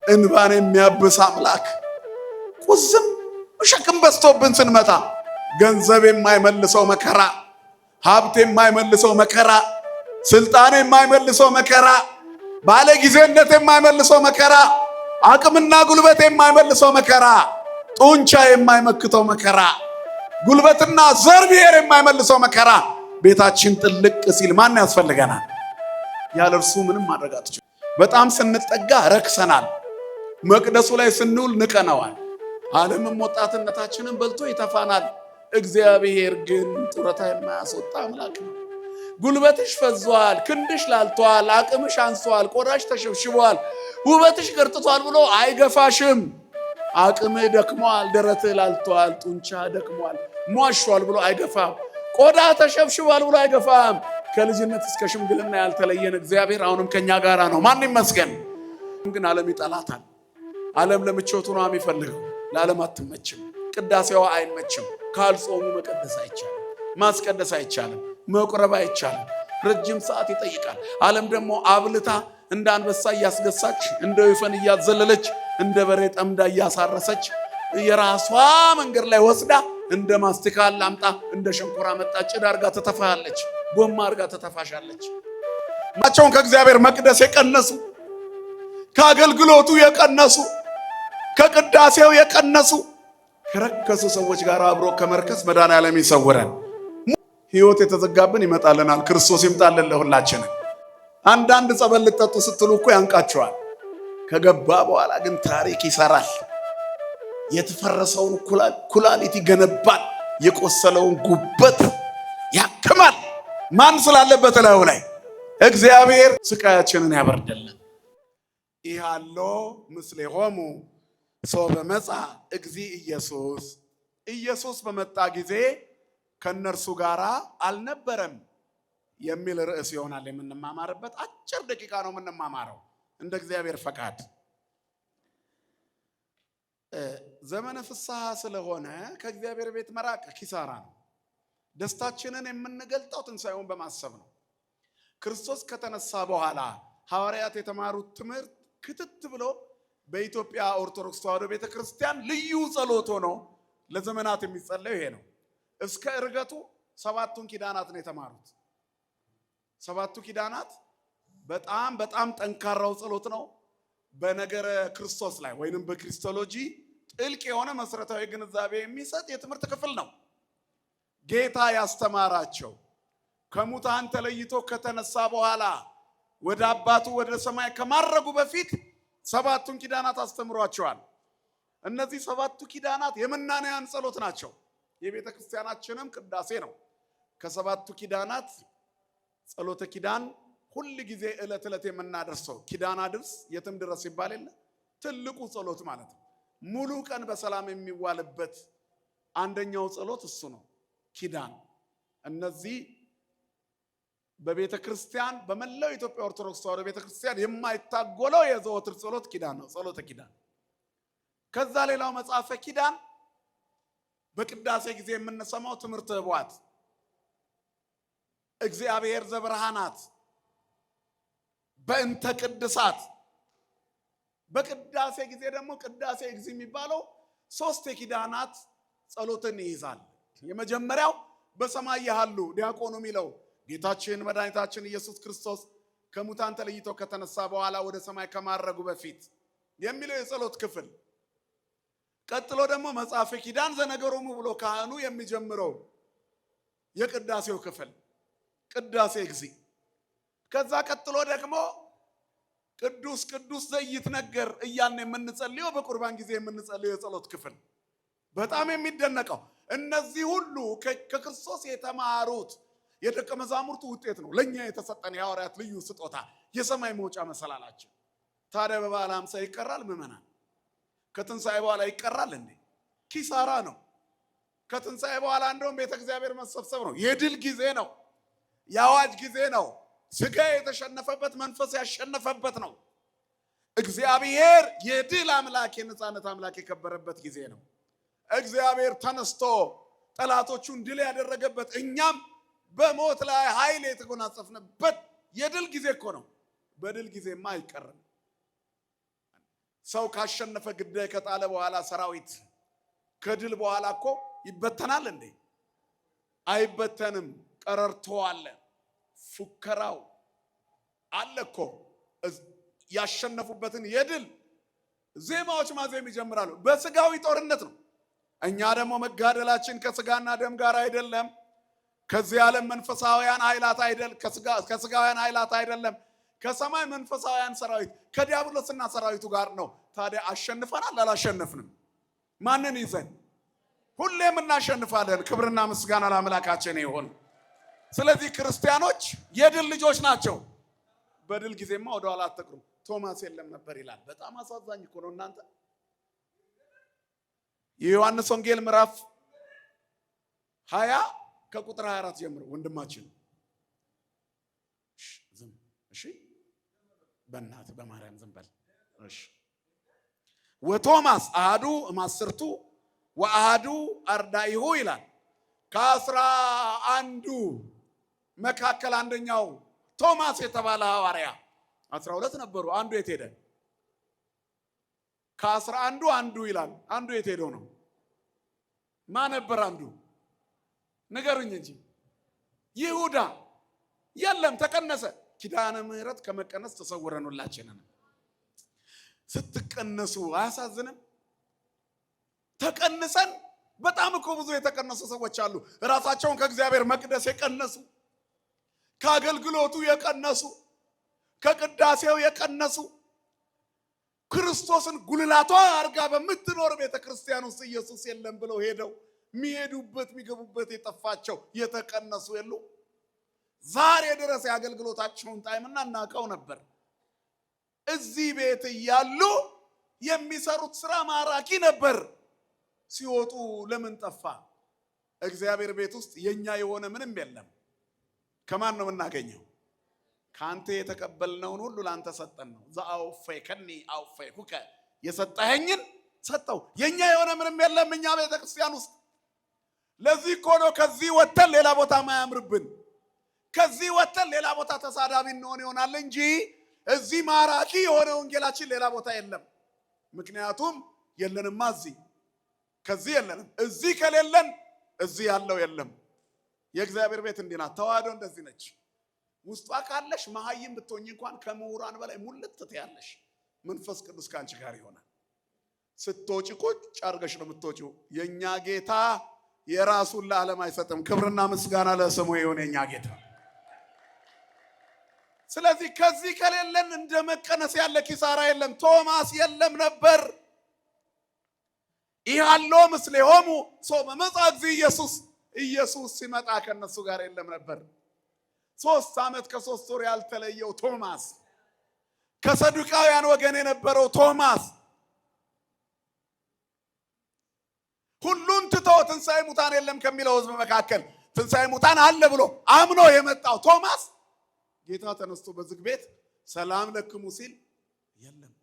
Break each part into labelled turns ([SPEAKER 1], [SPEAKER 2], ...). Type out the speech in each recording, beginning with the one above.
[SPEAKER 1] እንባን የሚያብስ አምላክ ቁዝም ሸክም በዝቶብን ስንመጣ ገንዘብ የማይመልሰው መከራ፣ ሀብት የማይመልሰው መከራ፣ ስልጣን የማይመልሰው መከራ፣ ባለጊዜነት የማይመልሰው መከራ፣ አቅምና ጉልበት የማይመልሰው መከራ፣ ጡንቻ የማይመክተው መከራ፣ ጉልበትና ዘር ብሔር የማይመልሰው መከራ ቤታችን ጥልቅ ሲል ማን ያስፈልገናል? ያለ እርሱ ምንም ማድረግ አትችሉም። በጣም ስንጠጋ ረክሰናል። መቅደሱ ላይ ስንውል ንቀነዋል። ዓለምም ወጣትነታችንን በልቶ ይተፋናል። እግዚአብሔር ግን ጡረታ የማያስወጣ አምላክ ነው። ጉልበትሽ ፈዟል፣ ክንድሽ ላልቷል፣ አቅምሽ አንሷል፣ ቆዳሽ ተሸብሽቧል፣ ውበትሽ ገርጥቷል ብሎ አይገፋሽም። አቅምህ ደክሟል፣ ደረትህ ላልቷል፣ ጡንቻ ደክሟል፣ ሟሿል ብሎ አይገፋም። ቆዳ ተሸብሽቧል ብሎ አይገፋም። ከልጅነት እስከ ሽምግልና ያልተለየን እግዚአብሔር አሁንም ከኛ ጋር ነው። ማን ይመስገን። ግን ዓለም ይጠላታል። ዓለም ለምቾቱ ነው የሚፈልገው። ለዓለም አትመችም። ቅዳሴዋ አይመችም። ካልጾሙ መቀደስ አይቻልም፣ ማስቀደስ አይቻልም፣ መቁረብ አይቻልም። ረጅም ሰዓት ይጠይቃል። ዓለም ደግሞ አብልታ እንደ አንበሳ እያስገሳች፣ እንደ ወይፈን እያዘለለች፣ እንደ በሬ ጠምዳ እያሳረሰች የራሷ መንገድ ላይ ወስዳ እንደ ማስቲካ ላምጣ እንደ ሸንኮራ መጣ ጭድ አርጋ ተተፋለች፣ ጎማ አርጋ ተተፋሻለች። ማቸውን ከእግዚአብሔር መቅደስ የቀነሱ፣ ከአገልግሎቱ የቀነሱ፣ ከቅዳሴው የቀነሱ ከረከሱ ሰዎች ጋር አብሮ ከመርከስ መድኃኔዓለም ይሰውረን። ሕይወት የተዘጋብን ይመጣልናል። ክርስቶስ ይምጣልን ለሁላችንም። አንዳንድ ጸበል ልጠጡ ስትሉ እኮ ያንቃቸዋል። ከገባ በኋላ ግን ታሪክ ይሰራል። የተፈረሰውን ኩላሊት ይገነባል። የቆሰለውን ጉበት ያክማል። ማን ስላለበት ላዩ ላይ እግዚአብሔር ስቃያችንን ያበርደልን። ይሃሎ ምስሌሆሙ ሶበ መጻ እግዚ ኢየሱስ። ኢየሱስ በመጣ ጊዜ ከነርሱ ጋር አልነበረም የሚል ርዕስ ይሆናል የምንማማርበት። አጭር ደቂቃ ነው የምንማማረው እንደ እግዚአብሔር ፈቃድ። ዘመነ ፍስሐ ስለሆነ ከእግዚአብሔር ቤት መራቅ ኪሳራ ነው። ደስታችንን የምንገልጠው ትንሣኤውን በማሰብ ነው። ክርስቶስ ከተነሳ በኋላ ሐዋርያት የተማሩት ትምህርት ክትት ብሎ በኢትዮጵያ ኦርቶዶክስ ተዋሕዶ ቤተክርስቲያን ልዩ ጸሎት ሆኖ ለዘመናት የሚጸለየው ይሄ ነው። እስከ ዕርገቱ ሰባቱን ኪዳናት ነው የተማሩት። ሰባቱ ኪዳናት በጣም ጠንካራው ጸሎት ነው። በነገረ ክርስቶስ ላይ ወይንም በክርስቶሎጂ ጥልቅ የሆነ መሰረታዊ ግንዛቤ የሚሰጥ የትምህርት ክፍል ነው። ጌታ ያስተማራቸው ከሙታን ተለይቶ ከተነሳ በኋላ ወደ አባቱ ወደ ሰማይ ከማረጉ በፊት ሰባቱን ኪዳናት አስተምሯቸዋል። እነዚህ ሰባቱ ኪዳናት የመናንያን ጸሎት ናቸው። የቤተ ክርስቲያናችንም ቅዳሴ ነው። ከሰባቱ ኪዳናት ጸሎተ ኪዳን ሁል ጊዜ ዕለት ዕለት የምናደርሰው ኪዳን አድርስ የትም ድረስ ይባል የለ ትልቁ ጸሎት ማለት ነው። ሙሉ ቀን በሰላም የሚዋልበት አንደኛው ጸሎት እሱ ነው፣ ኪዳን። እነዚህ በቤተ ክርስቲያን በመላው ኢትዮጵያ ኦርቶዶክስ ተዋሕዶ ቤተ ክርስቲያን የማይታጎለው የዘወትር ጸሎት ኪዳን ነው፣ ጸሎተ ኪዳን። ከዛ ሌላው መጽሐፈ ኪዳን በቅዳሴ ጊዜ የምንሰማው ትምህርተ ኅቡዓት፣ እግዚአብሔር ዘብርሃናት፣ በእንተ ቅድሳት። በቅዳሴ ጊዜ ደግሞ ቅዳሴ እግዚ የሚባለው ሶስት የኪዳናት ጸሎትን ይይዛል። የመጀመሪያው በሰማይ ያሉ ዲያቆኑ የሚለው ጌታችን መድኃኒታችን ኢየሱስ ክርስቶስ ከሙታን ተለይቶ ከተነሳ በኋላ ወደ ሰማይ ከማረጉ በፊት የሚለው የጸሎት ክፍል። ቀጥሎ ደግሞ መጽሐፈ ኪዳን ዘነገሮሙ ብሎ ካህኑ የሚጀምረው የቅዳሴው ክፍል ቅዳሴ እግዚ። ከዛ ቀጥሎ ደግሞ ቅዱስ ቅዱስ ዘይትነገር እያልን የምንጸልየው በቁርባን ጊዜ የምንጸልየው የጸሎት ክፍል። በጣም የሚደነቀው እነዚህ ሁሉ ከክርስቶስ የተማሩት የደቀ መዛሙርቱ ውጤት ነው። ለኛ የተሰጠን የሐዋርያት ልዩ ስጦታ የሰማይ መውጫ መሰላላችን። ታዲያ በበዓለ ሃምሳ ይቀራል? ምዕመናን ከትንሣኤ በኋላ ይቀራል እንዴ? ኪሳራ ነው። ከትንሣኤ በኋላ እንደውም ቤተ እግዚአብሔር መሰብሰብ ነው። የድል ጊዜ ነው። የአዋጅ ጊዜ ነው። ስጋ የተሸነፈበት መንፈስ ያሸነፈበት ነው። እግዚአብሔር የድል አምላክ የነጻነት አምላክ የከበረበት ጊዜ ነው። እግዚአብሔር ተነስቶ ጠላቶቹን ድል ያደረገበት እኛም በሞት ላይ ኃይል የተጎናጸፍንበት የድል ጊዜ እኮ ነው። በድል ጊዜማ አይቀርም። ሰው ካሸነፈ ግዳይ ከጣለ በኋላ ሰራዊት ከድል በኋላ እኮ ይበተናል እንዴ? አይበተንም። ቀረርቶ አለ፣ ፉከራው አለ እኮ። ያሸነፉበትን የድል ዜማዎች ማዜም ይጀምራሉ። በስጋዊ ጦርነት ነው። እኛ ደግሞ መጋደላችን ከስጋና ደም ጋር አይደለም፣ ከዚህ ዓለም መንፈሳውያን ኃይላት ከስጋውያን ኃይላት አይደለም፣ ከሰማይ መንፈሳውያን ሰራዊት ከዲያብሎስና ሰራዊቱ ጋር ነው። ታዲያ አሸንፈናል አላሸነፍንም? ማንን ይዘን? ሁሌም እናሸንፋለን። ክብርና ምስጋና ለአምላካችን ይሁን። ስለዚህ ክርስቲያኖች የድል ልጆች ናቸው። በድል ጊዜማ ወደ ኋላ አትቅሩ። ቶማስ የለም ነበር ይላል። በጣም አሳዛኝ እኮ ነው እናንተ። የዮሐንስ ወንጌል ምዕራፍ 20 ከቁጥር 24 ጀምሮ ወንድማችን እሺ፣ በእናትህ በማርያም ዝም በል እሺ። ወቶማስ አሐዱ እምአስርቱ ወአሐዱ አርዳኢሁ ይላል። ከ11 መካከል አንደኛው ቶማስ የተባለ ሐዋርያ 12 ነበሩ። አንዱ የት ሄደ? ከ11 አንዱ ይላል። አንዱ የት ሄዶ ነው? ማን ነበር አንዱ? ንገሩኝ እንጂ። ይሁዳ የለም፣ ተቀነሰ። ኪዳነ ምሕረት ከመቀነስ ተሰውረን ሁላችንን። ስትቀነሱ አያሳዝንም? ተቀንሰን በጣም እኮ ብዙ የተቀነሱ ሰዎች አሉ። ራሳቸውን ከእግዚአብሔር መቅደስ የቀነሱ፣ ከአገልግሎቱ የቀነሱ፣ ከቅዳሴው የቀነሱ፣ ክርስቶስን ጉልላቷ አርጋ በምትኖር ቤተክርስቲያን ውስጥ ኢየሱስ የለም ብለው ሄደው የሚሄዱበት የሚገቡበት የጠፋቸው የተቀነሱ የሉ። ዛሬ ድረስ የአገልግሎታቸውን ጣዕምና እናውቀው ነበር። እዚህ ቤት እያሉ የሚሰሩት ስራ ማራኪ ነበር። ሲወጡ ለምን ጠፋ? እግዚአብሔር ቤት ውስጥ የኛ የሆነ ምንም የለም። ከማን ነው የምናገኘው? ካንተ የተቀበልነውን ሁሉ ላንተ ሰጠን ነው። ዘአውፈከኒ አውፈኩከ፣ የሰጠኸኝን ሰጠው። የኛ የሆነ ምንም የለም እኛ ቤተክርስቲያን ውስጥ። ለዚህ እኮ ነው ከዚህ ወተን ሌላ ቦታ ማያምርብን። ከዚህ ወተን ሌላ ቦታ ተሳዳቢ እንሆን ይሆናል እንጂ እዚህ ማራኪ የሆነ ወንጌላችን ሌላ ቦታ የለም። ምክንያቱም የለንማ እዚህ፣ ከዚህ የለንም። እዚህ ከሌለን እዚህ ያለው የለም። የእግዚአብሔር ቤት እንዲህ ናት። ተዋህዶ እንደዚህ ነች። ውስጧ ካለሽ መሀይም ብትሆኝ እንኳን ከምሁራን በላይ ሙልት ትያለሽ። መንፈስ ቅዱስ ካንቺ ጋር ይሆናል። ስትወጪ ቁጭ አድርገሽ ነው የምትወጪው። የኛ ጌታ የራሱን ለዓለም አይሰጥም። ክብርና ምስጋና ለስሙ ይሁን የኛ ጌታ። ስለዚህ ከዚህ ከሌለን እንደ መቀነስ ያለ ኪሳራ የለም። ቶማስ የለም ነበር። ይሃሎ ምስሌሆሙ ሶመ መጽአ እግዚእ ኢየሱስ ሲመጣ ከነሱ ጋር የለም ነበር። 3 ዓመት ከ3 ወር ያልተለየው ቶማስ፣ ከሰዱቃውያን ወገን የነበረው ቶማስ፣ ሁሉን ትቶ ትንሣኤ ሙታን የለም ከሚለው ሕዝብ መካከል ትንሣኤ ሙታን አለ ብሎ አምኖ የመጣው ቶማስ ጌታ ተነስቶ በዝግ ቤት ሰላም ለክሙ ሲል የለም።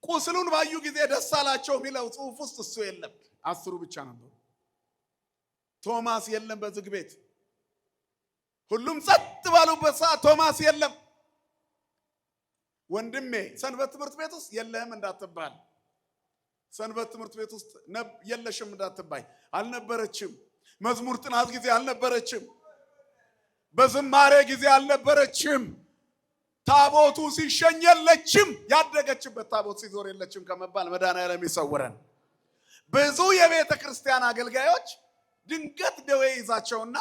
[SPEAKER 1] ቁስሉን ባዩ ጊዜ ደስ አላቸው የሚለው ጽሑፍ ውስጥ እሱ የለም። 10 ብቻ ነበሩ። ቶማስ የለም በዝግ ቤት። ሁሉም ጸጥ ባሉበት ሰዓት ቶማስ የለም። ወንድሜ ሰንበት ትምህርት ቤት ውስጥ የለህም እንዳትባል፣ ሰንበት ትምህርት ቤት ውስጥ የለሽም እንዳትባይ። አልነበረችም። መዝሙር ጥናት ጊዜ አልነበረችም። በዝማሬ ጊዜ አልነበረችም። ታቦቱ ሲሸኝ የለችም። ያደገችበት ታቦት ሲዞር የለችም ከመባል መድኃኔዓለም ይሰውረን። ብዙ የቤተ ክርስቲያን አገልጋዮች ድንገት ደዌ ይዛቸውና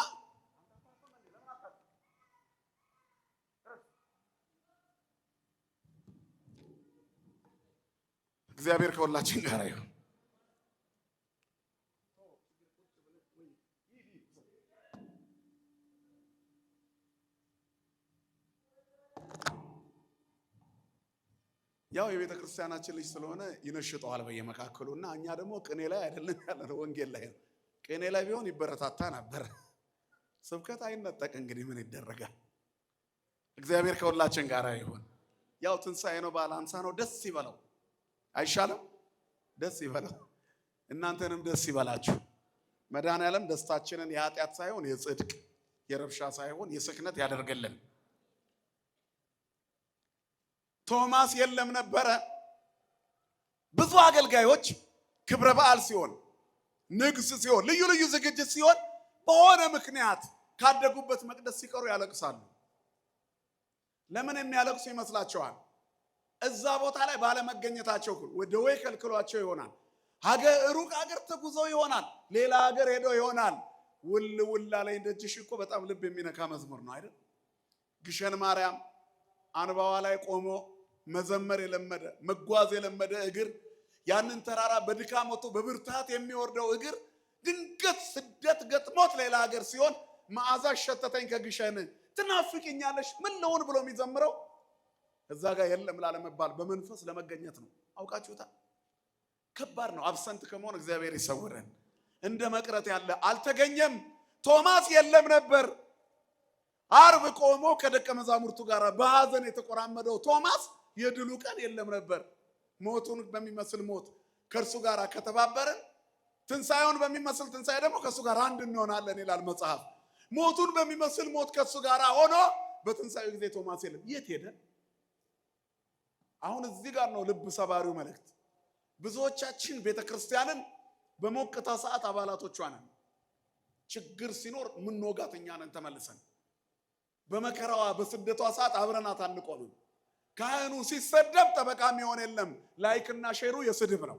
[SPEAKER 1] እግዚአብሔር ከሁላችን ጋር ይሁን። ያው የቤተ ክርስቲያናችን ልጅ ስለሆነ ይነሽጠዋል በየመካከሉና እኛ ደግሞ ቅኔ ላይ አይደለም ያለነው፣ ወንጌል ላይ ነው። ቅኔ ላይ ቢሆን ይበረታታ ነበር። ስብከት አይነጠቅ። እንግዲህ ምን ይደረጋል? እግዚአብሔር ከሁላችን ጋር ይሁን። ያው ትንሣኤ ነው፣ በዓለ ሃምሳ ነው። ደስ ይበለው አይሻልም? ደስ ይበለው። እናንተንም ደስ ይበላችሁ። መድኃኔዓለም ደስታችንን የኃጢአት ሳይሆን የጽድቅ የረብሻ ሳይሆን የስክነት ያደርገልን። ቶማስ የለም ነበረ። ብዙ አገልጋዮች ክብረ በዓል ሲሆን፣ ንግስ ሲሆን፣ ልዩ ልዩ ዝግጅት ሲሆን በሆነ ምክንያት ካደጉበት መቅደስ ሲቀሩ ያለቅሳሉ። ለምን የሚያለቅሱ ይመስላችኋል? እዛ ቦታ ላይ ባለመገኘታቸው ወደ ወይ ከልክሏቸው ይሆናል። ሩቅ ሀገር ተጉዘው ይሆናል። ሌላ ሀገር ሄደው ይሆናል። ውል ውላ ላይ ደጅሽ እኮ በጣም ልብ የሚነካ መዝሙር ነው አይደል? ግሸን ማርያም አንባዋ ላይ ቆሞ መዘመር የለመደ መጓዝ የለመደ እግር ያንን ተራራ በድካም ወጥቶ በብርታት የሚወርደው እግር ድንገት ስደት ገጥሞት ሌላ ሀገር ሲሆን መዓዛሽ ሸተተኝ ከግሸን ትናፍቂኛለሽ ምን ልሆን ብሎ የሚዘምረው እዛ ጋር የለም ላለመባል በመንፈስ ለመገኘት ነው። አውቃችሁታል? ከባድ ነው። አብሰንት ከመሆን እግዚአብሔር ይሰውረን። እንደ መቅረት ያለ አልተገኘም። ቶማስ የለም ነበር። አርብ ቆሞ ከደቀ መዛሙርቱ ጋር በሐዘን የተቆራመደው ቶማስ የድሉ ቀን የለም ነበር። ሞቱን በሚመስል ሞት ከእርሱ ጋር ከተባበረን ትንሣኤውን በሚመስል ትንሣኤ ደግሞ ከእሱ ጋር አንድ እንሆናለን ይላል መጽሐፍ። ሞቱን በሚመስል ሞት ከእሱ ጋር ሆኖ በትንሣኤው ጊዜ ቶማስ የለም። የት ሄደ? አሁን እዚህ ጋር ነው ልብ ሰባሪው መልእክት። ብዙዎቻችን ቤተክርስቲያንን በሞቅታ ሰዓት አባላቶቿ ነን። ችግር ሲኖር ምን ወጋት እኛ ነን ተመልሰን። በመከራዋ በስደቷ ሰዓት አብረናት አንቆምም። ካህኑ ሲሰደብ ጠበቃ የሚሆን የለም። ላይክና ሼሩ የስድብ ነው።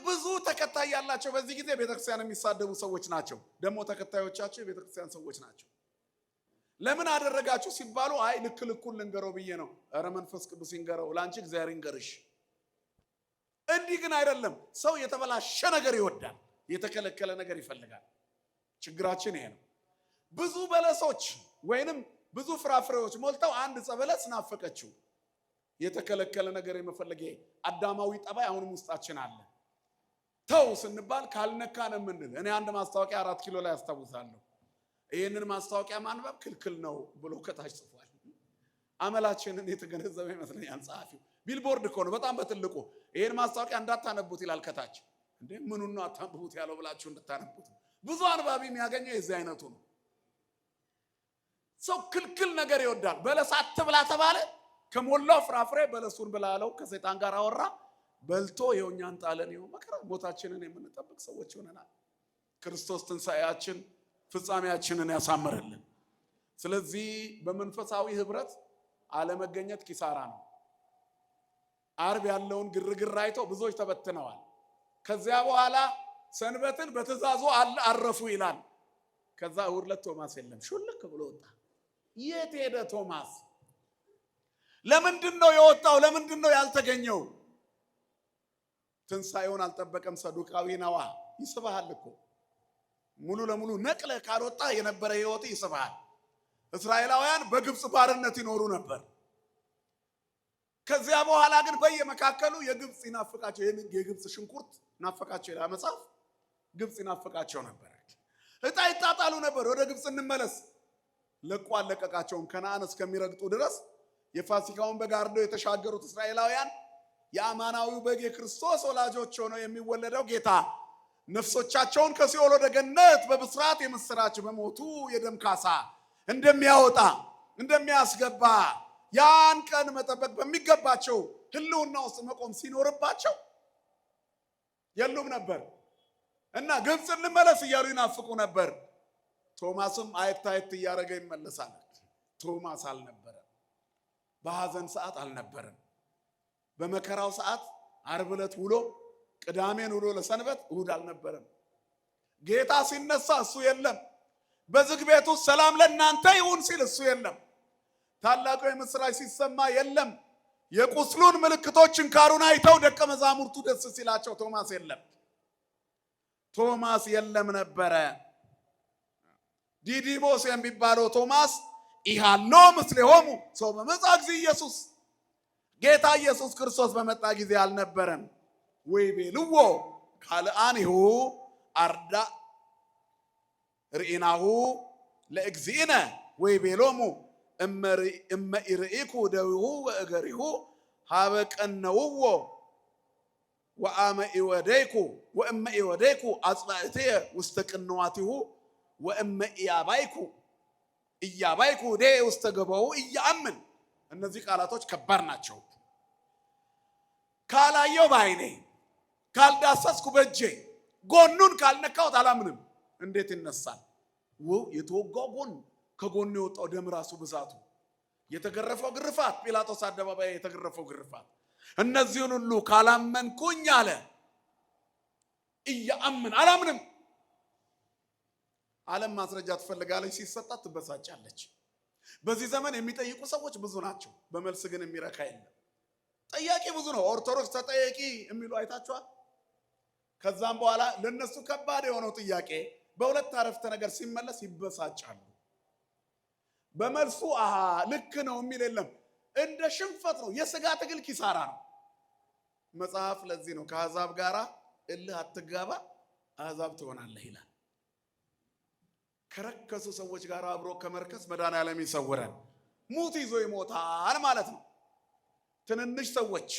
[SPEAKER 1] ብዙ ተከታይ ያላቸው በዚህ ጊዜ ቤተክርስቲያን የሚሳደቡ ሰዎች ናቸው። ደግሞ ተከታዮቻቸው የቤተክርስቲያን ሰዎች ናቸው። ለምን አደረጋችሁ ሲባሉ አይ ልክ ልኩን ልንገረው ብዬ ነው። ኧረ መንፈስ ቅዱስ ይንገረው፣ ላንቺ እግዚአብሔር ይንገርሽ። እንዲህ ግን አይደለም። ሰው የተበላሸ ነገር ይወዳል፣ የተከለከለ ነገር ይፈልጋል። ችግራችን ይሄ ነው። ብዙ በለሶች ወይንም ብዙ ፍራፍሬዎች ሞልተው አንድ ዕፀ በለስ ናፈቀችው። የተከለከለ ነገር የመፈለግ አዳማዊ ጠባይ አሁንም ውስጣችን አለ። ተው ስንባል ካልነካን የምንል። እኔ አንድ ማስታወቂያ 4 ኪሎ ላይ አስታውሳለሁ። ይህንን ማስታወቂያ ማንበብ ክልክል ነው ብሎ ከታች ጽፏል። አመላችንን የተገነዘበ ይመስለኛል ጸሐፊው። ቢልቦርድ እኮ ነው በጣም በትልቁ ይህን ማስታወቂያ እንዳታነቡት ይላል ከታች። እንዴ ምኑን ነው አታንብቡት ያለው ብላችሁ እንድታነቡት። ብዙ አንባቢ የሚያገኘው የዚህ አይነቱ ነው። ሰው ክልክል ነገር ይወዳል። በለስ አትብላ ተባለ፣ ከሞላው ፍራፍሬ በለሱን ብላ አለው። ከሰይጣን ጋር አወራ፣ በልቶ ይኸው እኛን ጣለን። ይኸው መከራ ሞታችንን የምንጠብቅ ሰዎች ሆነናል። ክርስቶስ ትንሣኤያችን ፍጻሜያችንን ያሳምርልን። ስለዚህ በመንፈሳዊ ህብረት አለመገኘት ኪሳራ ነው። አርብ ያለውን ግርግር አይተው ብዙዎች ተበትነዋል። ከዚያ በኋላ ሰንበትን በትእዛዙ አረፉ ይላል። ከዛ እሑድ ዕለት ቶማስ የለም፣ ሹልክ ብሎ ወጣ። የት ሄደ ቶማስ? ለምንድን ነው የወጣው? ለምንድን ነው ያልተገኘው? ትንሣኤውን አልጠበቀም። ሰዱቃዊ ነዋ። ይስብሃል እኮ ሙሉ ለሙሉ ነቅለ ካልወጣ የነበረ ህይወት ይስብሃል። እስራኤላውያን በግብፅ ባርነት ይኖሩ ነበር። ከዚያ በኋላ ግን በየመካከሉ የግብፅ ይናፍቃቸው፣ የግብፅ ሽንኩርት ናፈቃቸው ይላል መጽሐፍ። ግብፅ ይናፍቃቸው ነበር። እጣ ይጣጣሉ ነበር። ወደ ግብፅ እንመለስ። ለቆ አለቀቃቸውም። ከነዓን እስከሚረግጡ ድረስ የፋሲካውን በግ አርደው የተሻገሩት እስራኤላውያን የአማናዊው በግ የክርስቶስ ወላጆች ሆነው የሚወለደው ጌታ ነፍሶቻቸውን ከሲኦል ወደ ገነት በብስራት የምስራች በሞቱ የደም ካሳ እንደሚያወጣ እንደሚያስገባ ያን ቀን መጠበቅ በሚገባቸው ህልውና ውስጥ መቆም ሲኖርባቸው የሉም ነበር እና ግብፅ እንመለስ እያሉ ይናፍቁ ነበር። ቶማስም አየት እያደረገ ይመለሳል። ቶማስ አልነበረም። በሐዘን ሰዓት አልነበረም። በመከራው ሰዓት ዓርብ ዕለት ውሎ ቅዳሜን ውሎ ለሰንበት እሑድ አልነበረም። ጌታ ሲነሳ እሱ የለም። በዝግ ቤት ውስጥ ሰላም ለእናንተ ይሁን ሲል እሱ የለም። ታላቁ የምስራች ሲሰማ የለም። የቁስሉን ምልክቶች ችንካሩን አይተው ደቀ መዛሙርቱ ደስ ሲላቸው ቶማስ የለም። ቶማስ የለም ነበረ። ዲዲሞስ የሚባለው ቶማስ ኢሃሎ ምስሌሆሙ ሰው በመጣ ጊዜ ኢየሱስ ጌታ ኢየሱስ ክርስቶስ በመጣ ጊዜ አልነበረም። ወይቤልዎ ካልአኒሁ አርዳ ርኢናሁ ለእግዚእነ ወይቤሎሙ እመ ኢርኢኩ ደዊሁ ወእገሪሁ ሀበ ቀነውዎ ወአመ ኢወደይኩ ወእመ ኢወደይኩ አጽላእትየ ውስተ ቅንዋቲሁ ወእመ ኢያባይኩ ደ ውስተ ገበው እያምን እነዚህ ቃላቶች ከባድ ናቸው። ካላየው ባይኔ ካልዳሰስኩ በእጄ ጎኑን ካልነካሁት አላምንም። እንዴት ይነሳል? የተወጋው ጎን ከጎኑ የወጣው ደም ራሱ ብዛቱ የተገረፈው ግርፋት ጲላጦስ አደባባይ የተገረፈው ግርፋት እነዚህን ሁሉ ካላመንኩኝ አለ እያአምን አላምንም። ዓለም ማስረጃ ትፈልጋለች፣ ሲሰጣት ትበሳጫለች። በዚህ ዘመን የሚጠይቁ ሰዎች ብዙ ናቸው፣ በመልስ ግን የሚረካ የለም። ጠያቂ ብዙ ነው። ኦርቶዶክስ ተጠያቂ የሚሉ አይታችኋል። ከዛም በኋላ ለነሱ ከባድ የሆነው ጥያቄ በሁለት አረፍተ ነገር ሲመለስ ይበሳጫሉ። በመልሱ አሃ ልክ ነው የሚል የለም። እንደ ሽንፈት ነው። የሥጋ ትግል ኪሳራ ነው። መጽሐፍ ለዚህ ነው ከአሕዛብ ጋር እልህ አትጋባ አሕዛብ ትሆናለህ ይላል። ከረከሱ ሰዎች ጋር አብሮ ከመርከስ መድኃኔዓለም ይሰውረን። ሙት ይዞ ይሞታል ማለት ነው። ትንንሽ ሰዎች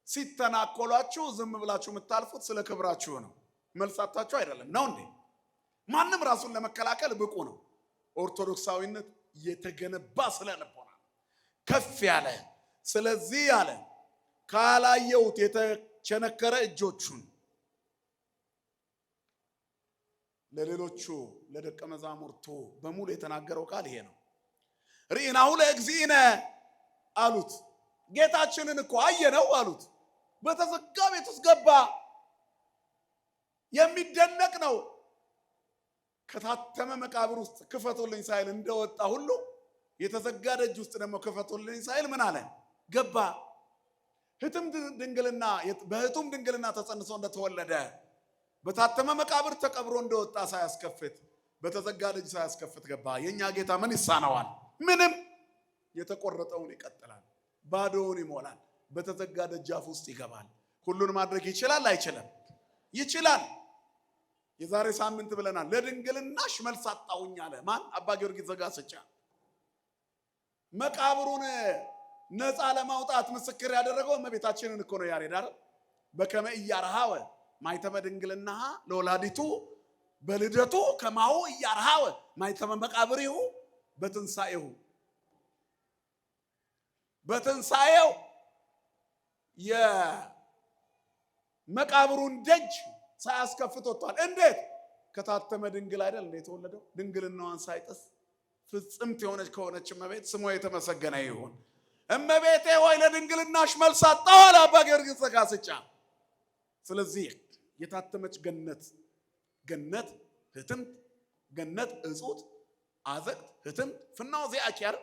[SPEAKER 1] ሲተናኮሏችሁ ዝም ብላችሁ የምታልፉት ስለ ክብራችሁ ነው። መልሳታችሁ አይደለም ነው እንዴ? ማንም ራሱን ለመከላከል ብቁ ነው። ኦርቶዶክሳዊነት የተገነባ ስለነበረ ከፍ ያለ ስለዚህ ያለ ካላየውት የተቸነከረ እጆቹን ለሌሎቹ ለደቀ መዛሙርቱ በሙሉ የተናገረው ቃል ይሄ ነው። ሪኢናሁ ለእግዚእነ አሉት። ጌታችንን እኮ አየነው አሉት። በተዘጋ ቤት ውስጥ ገባ። የሚደነቅ ነው። ከታተመ መቃብር ውስጥ ክፈቱልኝ ሳይል እንደወጣ ሁሉ የተዘጋ ደጅ ውስጥ ደግሞ ክፈቱልኝ ሳይል ምን አለ? ገባ። በህቱም ድንግልና ተጸንሶ እንደተወለደ በታተመ መቃብር ተቀብሮ እንደወጣ ሳያስከፍት በተዘጋ ደጅ ሳያስከፍት ገባ። የኛ ጌታ ምን ይሳነዋል? ምንም። የተቆረጠውን ይቀጥላል፣ ባዶውን ይሞላል፣ በተዘጋ ደጃፍ ውስጥ ይገባል። ሁሉን ማድረግ ይችላል አይችልም? ይችላል። የዛሬ ሳምንት ብለናል። ለድንግልናሽ መልስ አጣሁኝ አለ ማን? አባ ጊዮርጊስ ዘጋስጫ። መቃብሩን ነፃ ለማውጣት ምስክር ያደረገው እመቤታችንን እኮ ነው ያሬድ አይደል? በከመ ኢያርሃወ ማይተመ ድንግልናሃ ለወላዲቱ በልደቱ ከማሁ ኢያርሃወ ማይተመ መቃብሪሁ በትንሣኤሁ። በትንሣኤው የመቃብሩን ደጅ ሳያስከፍት ወጥቷል። እንዴት? ከታተመ ድንግል አይደል እንዴ የተወለደው? ድንግልናዋን ሳይጥስ ፍጽምት የሆነች ከሆነች እመቤት ስሟ የተመሰገነ ይሁን። እመቤቴ ሆይ ለድንግልናሽ መልስ አጣሁ አለ አባ ጊዮርጊስ ዘጋስጫ። ስለዚህ የታተመች ገነት ህትምት፣ ገነት እጹት፣ አዘቅት ህትምት ፍናው ዚአኪያር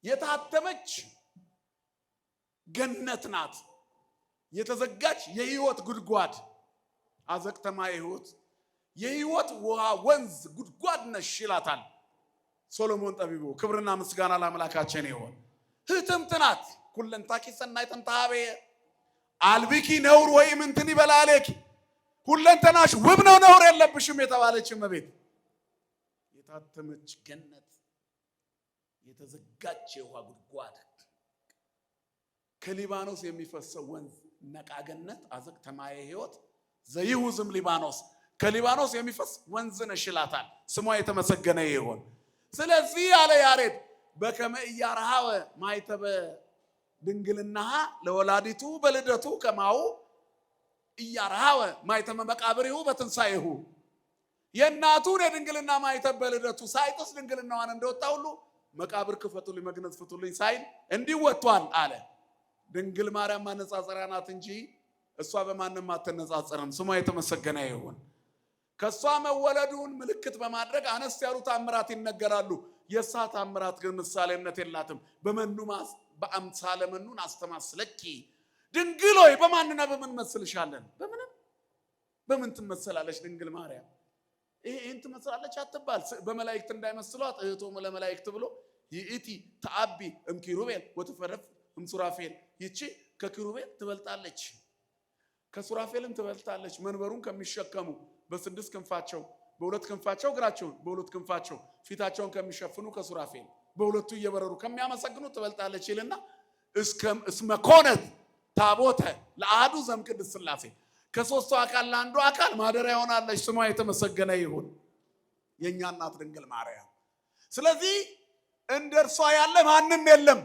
[SPEAKER 1] የታተመች ገነት ናት። የተዘጋች የህይወት ጉድጓድ አዘቅተማ የህይወት ውሃ ወንዝ ጉድጓድ ነሽ ይላታል ሶሎሞን ጠቢቡ። ክብርና ምስጋና ለአምላካችን ይሁን። ህትምት ናት። ኩለንታኪ ሰናይትን ተሃቤ አልቢኪ ነውር ወይ ምንትን ይበላለኪ። ሁለንተናሽ ውብ ነው ነውር የለብሽም የተባለች እመቤት። የታተመች ገነት፣ የተዘጋች የውሃ ጉድጓድ፣ ከሊባኖስ የሚፈሰው ወንዝ ነቃገነት አዘቅተማየ ህይወት ዘይሁዝም ሊባኖስ ከሊባኖስ የሚፈስ ወንዝ ነሽ ይላታል። ስሟ የተመሰገነ ይሁን። ስለዚህ ያለ ያሬድ በከመ ኢያርሃወ ማይተበ ድንግልናሃ ለወላዲቱ በልደቱ ከማሁ ኢያርሃወ ማይተመ መቃብሪሁ በትንሣኤሁ። የእናቱን የድንግልና ማይተብ በልደቱ ሳይጥስ ድንግልናዋን እንደወጣ ሁሉ መቃብር ክፈቱልኝ መግነዝ ፍቱልኝ ሳይል እንዲህ ወጥቷል አለ። ድንግል ማርያም ማነጻጸሪያ ናት እንጂ እሷ በማንም አትነጻጸርም። ስሟ የተመሰገነ ይሁን። ከሷ መወለዱን ምልክት በማድረግ አነስ ያሉ ታምራት ይነገራሉ። የእሷ ታምራት ግን ምሳሌነት የላትም። በአምሳለ መኑን አስተማስለኪ ድንግል ሆይ በማንና በምን መስልሻለን? በምን ትመሰላለች ድንግል ማርያም? ይህን ትመስላለች አትባል። በመላእክት እንዳይመስሏት እህቶሙ ለመላእክት ብሎ ይእቲ ተአቢ እምኪሩቤል ወትፈረፍ እምሱራፌል። ይቺ ከኪሩቤል ትበልጣለች ከሱራፌልም ትበልጣለች። መንበሩን ከሚሸከሙ በስድስት ክንፋቸው በሁለት ክንፋቸው እግራቸውን በሁለት ክንፋቸው ፊታቸውን ከሚሸፍኑ ከሱራፌል በሁለቱ እየበረሩ ከሚያመሰግኑ ትበልጣለች ይልና እስመ ኮነት ታቦተ ለአሐዱ ዘእምቅድስት ሥላሴ ከሶስቱ አካል ለአንዱ አካል ማደሪያ ሆናለች። ስሟ የተመሰገነ ይሁን የኛ እናት ድንግል ማርያም። ስለዚህ እንደርሷ ያለ ማንም የለም።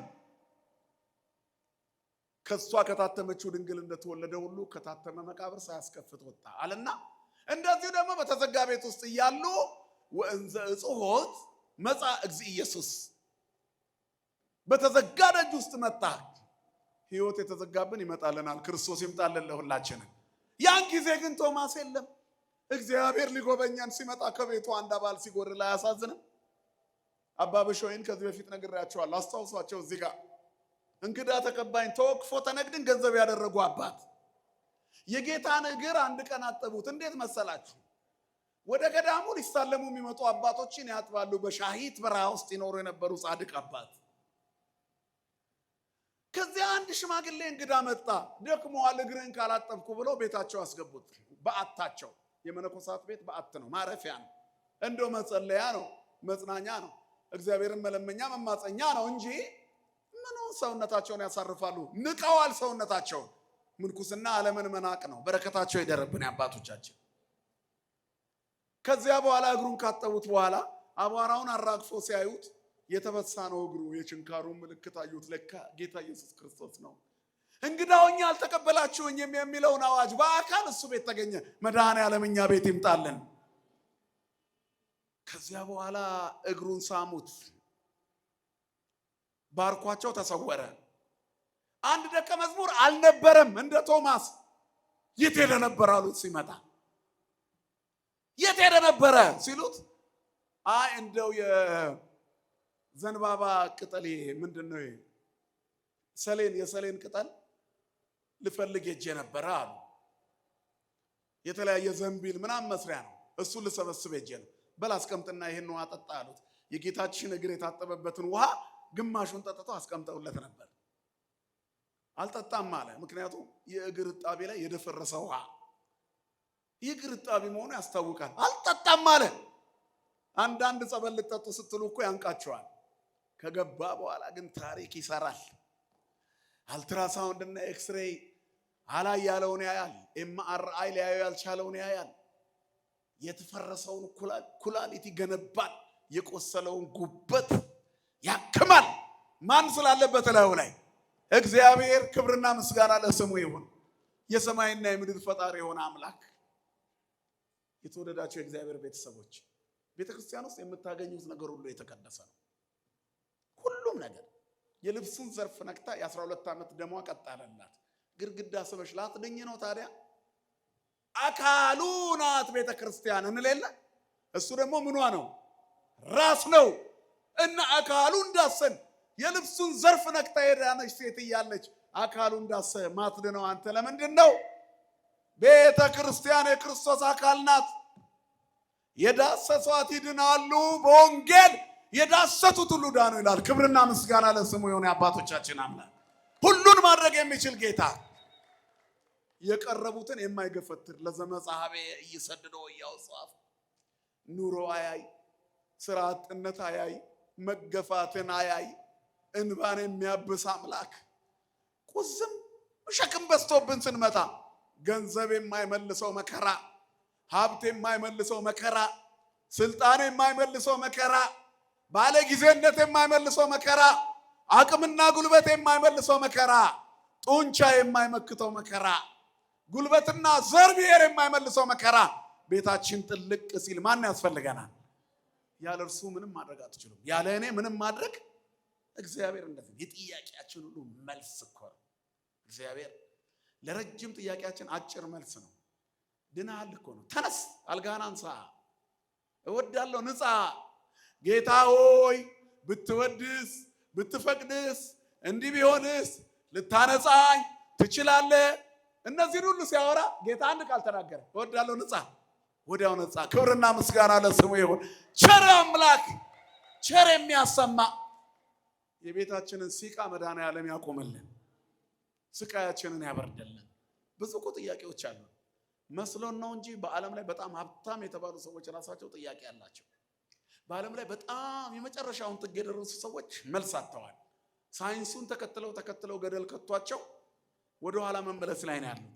[SPEAKER 1] ከሷ ከታተመችው ድንግል እንደተወለደ ሁሉ ከታተመ መቃብር ሳያስከፍት ወጣ አለና እንደዚህ ደግሞ በተዘጋ ቤት ውስጥ እያሉ ወእንዘ እጽሖት መጻ እግዚእ ኢየሱስ በተዘጋ ደጅ ውስጥ መጣ። ሕይወት የተዘጋብን ይመጣልናል። ክርስቶስ ይምጣልን ለሁላችን። ያን ጊዜ ግን ቶማስ የለም። እግዚአብሔር ሊጎበኛን ሲመጣ ከቤቱ አንድ አባል ሲጎድል አያሳዝንም? አባ ብሾይን ከዚህ በፊት ነግሬያቸዋለሁ። አስታውሷቸው። እዚህ ጋር እንግዳ ተቀባይን ተወክፎ ተነግድን ገንዘብ ያደረጉ አባት የጌታን እግር አንድ ቀን አጠቡት። እንዴት መሰላችሁ? ወደ ገዳሙ ሊሳለሙ የሚመጡ አባቶችን ያጥባሉ። በሻሂት በረሃ ውስጥ ይኖሩ የነበሩ ጻድቅ አባት። ከዚያ አንድ ሽማግሌ እንግዳ መጣ። ደክሞሃል፣ እግርህን ካላጠብኩ ብለው ቤታቸው አስገቡት። በአታቸው የመነኮሳት ቤት በአት ነው፣ ማረፊያ ነው፣ እንደው መጸለያ ነው፣ መጽናኛ ነው፣ እግዚአብሔርን መለመኛ መማፀኛ ነው እንጂ ምኑ ሰውነታቸውን ያሳርፋሉ? ንቀዋል ሰውነታቸውን። ምንኩስና ዓለምን መናቅ ነው። በረከታቸው ይደረብን አባቶቻችን። ከዚያ በኋላ እግሩን ካጠቡት በኋላ አቧራውን አራግፎ ሲያዩት የተበሳ ነው እግሩ። የችንካሩን ምልክት አዩት። ለካ ጌታ ኢየሱስ ክርስቶስ ነው። እንግዳውኛ አልተቀበላችሁኝም የሚለውን አዋጅ በአካል እሱ ቤት ተገኘ። መድኃኔዓለም እኛ ቤት ይምጣልን። ከዚያ በኋላ እግሩን ሳሙት፣ ባርኳቸው ተሰወረ። አንድ ደቀ መዝሙር አልነበረም እንደ ቶማስ። የት ሄደ ነበር አሉት ሲመጣ። የት ሄደ ነበረ ሲሉት አይ እንደው የዘንባባ ቅጠል ምንድነው ሰሌን የሰሌን ቅጠል ልፈልግ ሄጄ ነበረ አሉ። የተለያየ ዘንቢል ምናምን መስሪያ ነው፣ እሱ ልሰበስብ ሄጄ ነው። በል አስቀምጥና ይሄን ውሃ ጠጣ አሉት። የጌታችን እግር የታጠበበትን ውሃ ግማሹን ጠጥተው አስቀምጠውለት ነበር። አልጠጣም አለ። ምክንያቱም የእግር እጣቢ ላይ የደፈረሰ ውሃ የእግር እጣቢ መሆኑ ያስታውቃል። አልጠጣም አለ። አንዳንድ ጸበል ልጠጡ ስትሉ እኮ ያንቃቸዋል። ከገባ በኋላ ግን ታሪክ ይሰራል። አልትራሳውንድ እና ኤክስሬይ አላይ ያለውን ያያል። ኤምአርአይ ሊያዩ ያልቻለውን ያያል። የተፈረሰውን ኩላሊት ይገነባል። የቆሰለውን ጉበት ያክማል። ማን ስላለበት ላዩ ላይ እግዚአብሔር ክብርና ምስጋና ለስሙ ይሁን። የሰማይና የምድር ፈጣሪ የሆነ አምላክ። የተወደዳቸው የእግዚአብሔር ቤተሰቦች ቤተክርስቲያን ውስጥ የምታገኙት ነገር ሁሉ የተቀደሰ ነው። ሁሉም ነገር የልብሱን ዘርፍ ነክታ የ12 ዓመት ደሟ ቀጣለላት። ግድግዳ ስበሽ ላትድኝ ነው ታዲያ? አካሉ ናት ቤተክርስቲያን እንለለ። እሱ ደግሞ ምኗ ነው? ራስ ነው። እና አካሉ እንዳሰን የልብሱን ዘርፍ ነክታ የዳነች ሴት እያለች አካሉ እንዳሰ ማትድነው አንተ ለምንድን ነው? ቤተክርስቲያን የክርስቶስ አካል ናት። የዳሰሷት ይድናሉ። በወንጌል የዳሰቱት ሁሉ ዳኑ ይላል። ክብርና ምስጋና ለስሙ የሆነ አባቶቻችን አምላክ፣ ሁሉን ማድረግ የሚችል ጌታ፣ የቀረቡትን የማይገፈትር ለዘመጻሐቤ እየሰደደው ያውጻፍ ኑሮ አያይ፣ ስራ አጥነት አያይ፣ መገፋትን አያይ፣ እንባን የሚያብስ አምላክ። ቁዝም ሸክም በዝቶብን ስንመጣ ገንዘብ የማይመልሰው መከራ፣ ሀብት የማይመልሰው መከራ፣ ስልጣን የማይመልሰው መከራ፣ ባለጊዜነት የማይመልሰው መከራ፣ አቅምና ጉልበት የማይመልሰው መከራ፣ ጡንቻ የማይመክተው መከራ፣ ጉልበትና ዘር ብሔር የማይመልሰው መከራ ቤታችን ጥልቅ ሲል ማን ያስፈልገናል? ያለ እርሱ ምንም ማድረግ አትችሉም። ያለ እኔ ምንም ማድረግ እግዚአብሔር እንደዚህ የጥያቄያችን ሁሉ መልስ እኮ ነው። እግዚአብሔር ለረጅም ጥያቄያችን አጭር መልስ ነው። ድናል እኮ ነው። ተነስ፣ አልጋህን አንሳ፣ እወዳለሁ፣ ንጻ። ጌታ ሆይ ብትወድስ ብትፈቅድስ እንዲህ ቢሆንስ ልታነጻኝ ትችላለህ። እነዚህን ሁሉ ሲያወራ ጌታ አንድ ቃል ተናገረ፣ እወዳለሁ፣ ንጻ። ወዲያው ነጻ። ክብርና ምስጋና ለስሙ ይሁን። ቸር አምላክ፣ ቸር የሚያሰማ የቤታችንን ሲቃ መድኃኔዓለም ያቆምልን፣ ስቃያችንን ያበርድልን። ብዙ እኮ ጥያቄዎች አሉ መስሎን ነው እንጂ በዓለም ላይ በጣም ሀብታም የተባሉ ሰዎች ራሳቸው ጥያቄ አላቸው። በዓለም ላይ በጣም የመጨረሻውን ጥግ የደረሱ ሰዎች መልስ አጥተዋል። ሳይንሱን ተከትለው ገደል ከቷቸው ወደ ኋላ መመለስ ላይ ነው ያሉት።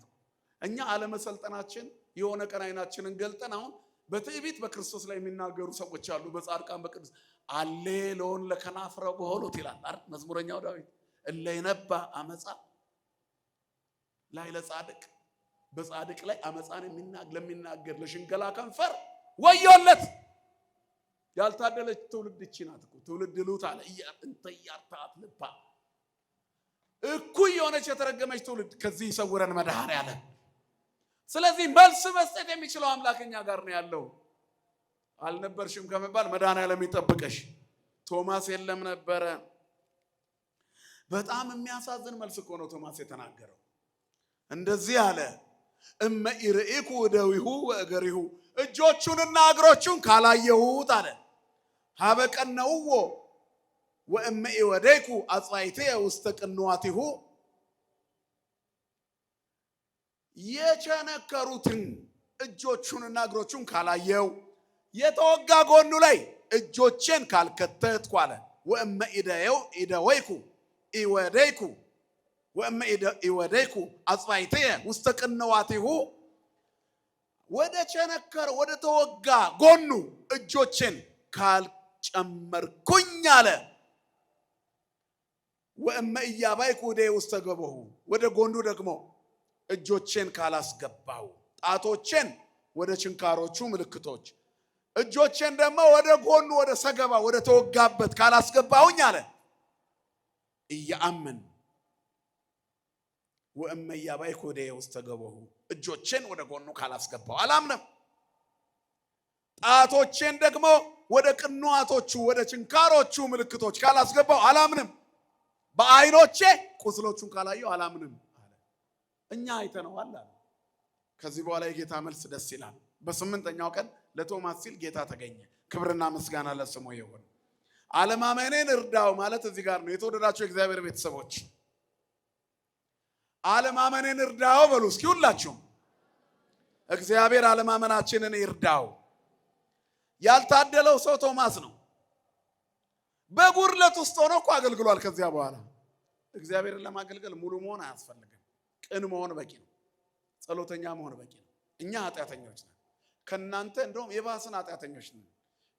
[SPEAKER 1] እኛ አለመሰልጠናችን የሆነ ቀን አይናችንን ገልጠን አሁን በትዕቢት በክርስቶስ ላይ የሚናገሩ ሰዎች አሉ። በጻድቃን በቅዱስ አሌሎን ለከናፍረ በሆሎት ይላል አይደል መዝሙረኛው ዳዊት። እለ ይነባ አመፃ ላይ ለጻድቅ በጻድቅ ላይ አመፃን ለሚናገር ለሽንገላ ከንፈር ወዮለት። ያልታደለች ትውልድ እቺ ናት እኮ ትውልድ ሉት አለ እንተ ያርታት ልባ እኩይ የሆነች የተረገመች ትውልድ ከዚህ ይሰውረን መድኃኔዓለም። ስለዚህ መልስ መስጠት የሚችለው አምላከኛ ጋር ነው ያለው። አልነበርሽም ከመባል መድኃኔዓለም ይጠብቀሽ። ቶማስ የለም ነበረ። በጣም የሚያሳዝን መልስ እኮ ነው ቶማስ የተናገረው። እንደዚህ አለ እመ ኢርኢኩ እደዊሁ ወእገሪሁ እጆቹንና እግሮቹን ካላየሁት አለ ሀበቀነውዎ ወእመ ኢወደይኩ አጽዋይትየ ውስተ ቅንዋቲሁ የቸነከሩትን እጆቹንና እግሮቹን ካላየው የተወጋ ጎኑ ላይ እጆቼን ካልከተትኩ አለ ወእመ ኢደወይኩ ኢወደይኩ ወእመ ኢወደይኩ አጽዋይትየ ውስተ ቅንዋቲሁ ወደ ቸነከረ ወደ ተወጋ ጎኑ እጆቼን ካልጨመርኩኝ አለ ወእመ ኢያባይኩ ወደ ውስተ ገቦሁ ወደ ጎኑ ደግሞ እጆቼን ካላስገባው ጣቶቼን ወደ ችንካሮቹ ምልክቶች እጆቼን ደግሞ ወደ ጎኑ ወደ ሰገባ ወደ ተወጋበት ካላስገባውኝ አለ ኢያአምን ወእመ ኢያባይኩ ወደ ውስተ ገቦሁ እጆቼን ወደ ጎኑ ካላስገባው አላምንም። ጣቶቼን ደግሞ ወደ ቅንዋቶቹ ወደ ችንካሮቹ ምልክቶች ካላስገባው አላምንም። በአይኖቼ ቁስሎቹን ካላየው አላምንም አለ። እኛ አይተነዋል አለ። ከዚህ በኋላ የጌታ መልስ ደስ ይላል። በስምንተኛው ቀን ለቶማስ ሲል ጌታ ተገኘ። ክብርና ምስጋና ለስሙ ይሁን። አለማመኔን እርዳው ማለት እዚህ ጋር ነው። የተወደዳችሁ የእግዚአብሔር ቤተሰቦች አለማመኔን እርዳው በሉ እስኪ ሁላችሁም። እግዚአብሔር አለማመናችንን ይርዳው። ያልታደለው ሰው ቶማስ ነው። በጉድለት ውስጥ ሆኖ እኮ አገልግሏል። ከዚያ በኋላ እግዚአብሔርን ለማገልገል ሙሉ መሆን አያስፈልግም። ቅን መሆን በቂ ነው። ጸሎተኛ መሆን በቂ ነው። እኛ ኃጢአተኞች ነን። ከናንተ እንደውም የባስን ኃጢአተኞች ነን።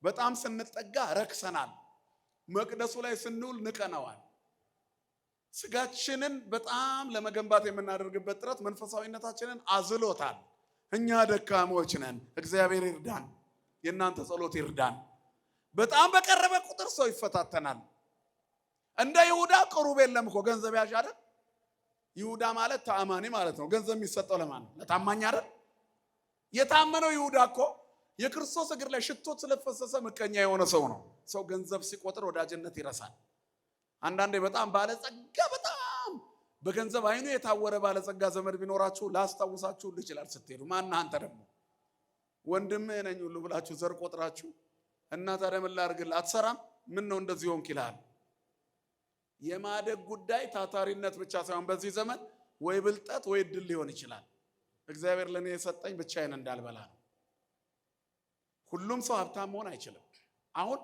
[SPEAKER 1] በጣም ስንጠጋ ረክሰናል። መቅደሱ ላይ ስንውል ንቀነዋል። ስጋችንን በጣም ለመገንባት የምናደርግበት ጥረት መንፈሳዊነታችንን አዝሎታል። እኛ ደካሞች ነን። እግዚአብሔር ይርዳን። የእናንተ ጸሎት ይርዳን። በጣም በቀረበ ቁጥር ሰው ይፈታተናል። እንደ ይሁዳ ቅሩብ የለም እኮ ገንዘብ ያዥ አይደል? ይሁዳ ማለት ተአማኒ ማለት ነው። ገንዘብ የሚሰጠው ለማን ነው? ለታማኝ አይደል? የታመነው ይሁዳ እኮ የክርስቶስ እግር ላይ ሽቶ ስለፈሰሰ ምቀኛ የሆነ ሰው ነው። ሰው ገንዘብ ሲቆጥር ወዳጅነት ይረሳል። አንዳንዴ በጣም ባለጸጋ በጣም በገንዘብ አይኑ የታወረ ባለጸጋ ዘመድ ቢኖራችሁ ላስታውሳችሁ ይችላል። ስትሄዱ ማን አንተ ደግሞ ወንድምህ ነኝ ሁሉ ብላችሁ ዘር ቆጥራችሁ እና ታዲያ ምን ላድርግልህ አትሰራም? ምን ነው እንደዚህ ሆንክ ይላል። የማደግ ጉዳይ ታታሪነት ብቻ ሳይሆን በዚህ ዘመን ወይ ብልጠት ወይ እድል ሊሆን ይችላል። እግዚአብሔር ለኔ የሰጠኝ ብቻዬን እንዳልበላ ነው። ሁሉም ሰው ሀብታም መሆን አይችልም። አሁን